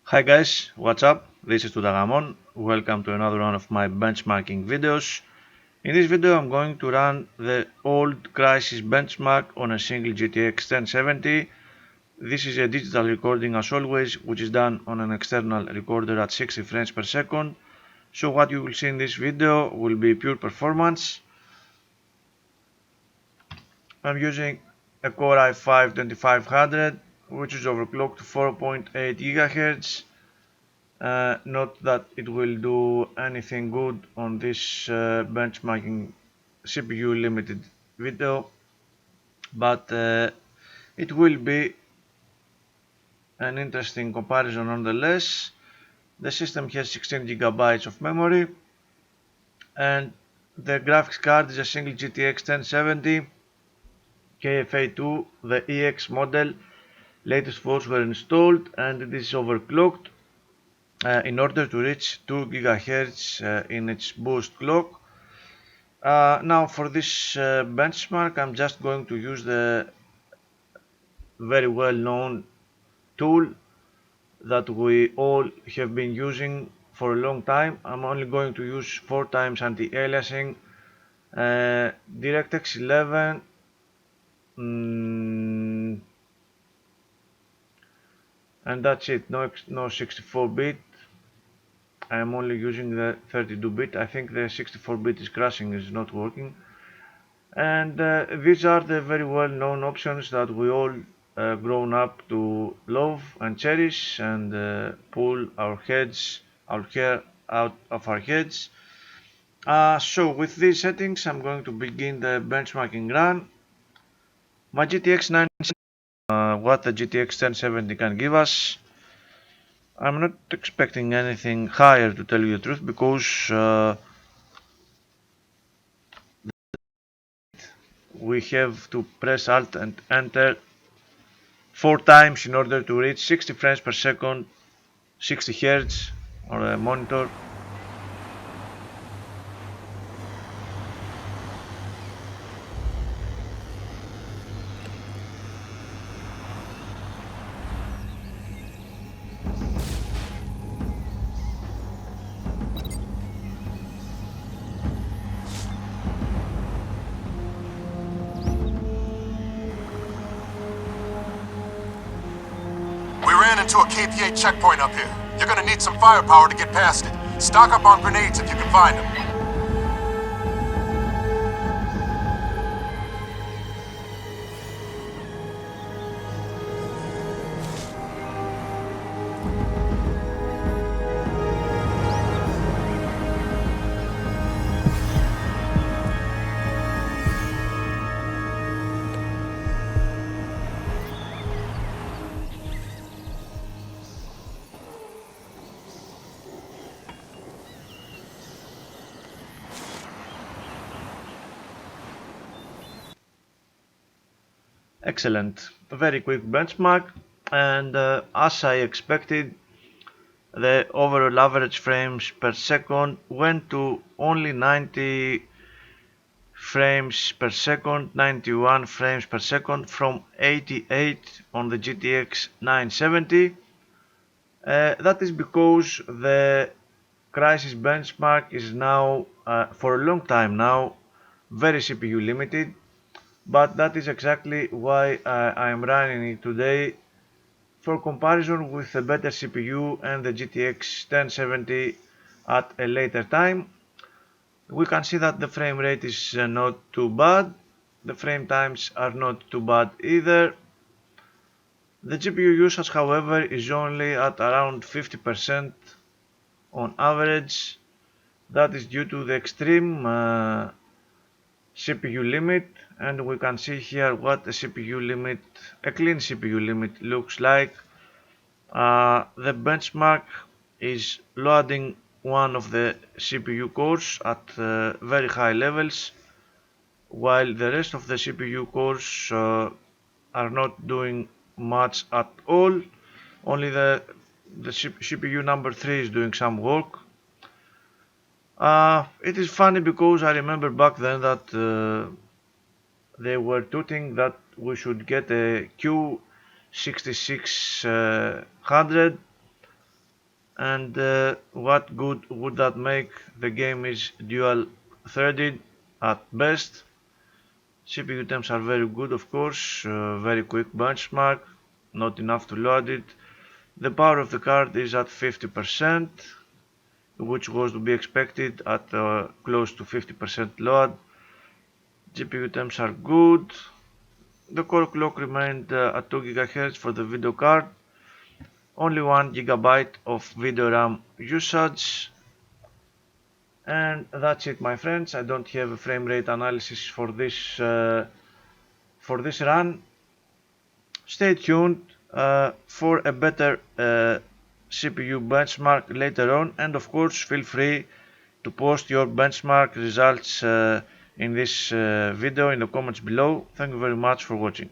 Hi guys, what's up? This is Tudagamon. Welcome to another one of my benchmarking videos. In this video I'm going to run the old Crysis benchmark on a single GTX 1070. This is a digital recording as always, which is done on an external recorder at 60 frames per second. So what you will see in this video will be pure performance. I'm using a Core i5 2500, which is overclocked to 4.8 GHz. Not that it will do anything good on this benchmarking CPU limited video, but it will be an interesting comparison nonetheless. The system has 16 GB of memory and the graphics card is a single GTX 1070 KFA2, the EX model. Latest ports were installed and it is overclocked in order to reach 2 GHz in its boost clock. Now for this benchmark I'm just going to use the very well known tool that we all have been using for a long time. I'm only going to use 4 times anti-aliasing, DirectX 11, and that's it. No 64-bit. I'm only using the 32-bit. I think the 64-bit is crashing, is not working. And these are the very well known options that we all grown up to love and cherish and pull our hair out of our heads. So with these settings I'm going to begin the benchmarking run. My GTX 970, what the GTX 1070 can give us. I'm not expecting anything higher, to tell you the truth, because we have to press Alt and Enter 4 times in order to reach 60 frames per second, 60 Hz on a monitor. We ran into a KPA checkpoint up here. You're gonna need some firepower to get past it. Stock up on grenades if you can find them. Excellent, very quick benchmark, and as I expected, the overall average frames per second went to only 90 frames per second, 91 frames per second from 88 on the GTX 970. That is because the Crysis benchmark is now, for a long time now, very CPU limited, but that is exactly why I am running it today for comparison with a better CPU and the GTX 1070 at a later time. We can see that the frame rate is not too bad, the frame times are not too bad either. The GPU usage, however, is only at around 50% on average. That is due to the extreme CPU limit, and we can see here what a clean CPU limit looks like. The benchmark is loading one of the CPU cores at very high levels, while the rest of the CPU cores are not doing much at all. Only the CPU number 3 is doing some work. It is funny because I remember back then that they were tooting that we should get a Q6600 And what good would that make? The game is dual threaded at best. CPU temps are very good, of course, very quick benchmark, not enough to load it. The power of the card is at 50%, which was to be expected at close to 50% load. GPU temps are good. The core clock remained at 2 GHz for the video card. Only 1 GB of video RAM usage. And that's it, my friends. I don't have a frame rate analysis for this run. Stay tuned for a better CPU benchmark later on, and of course feel free to post your benchmark results in this video in the comments below. Thank you very much for watching.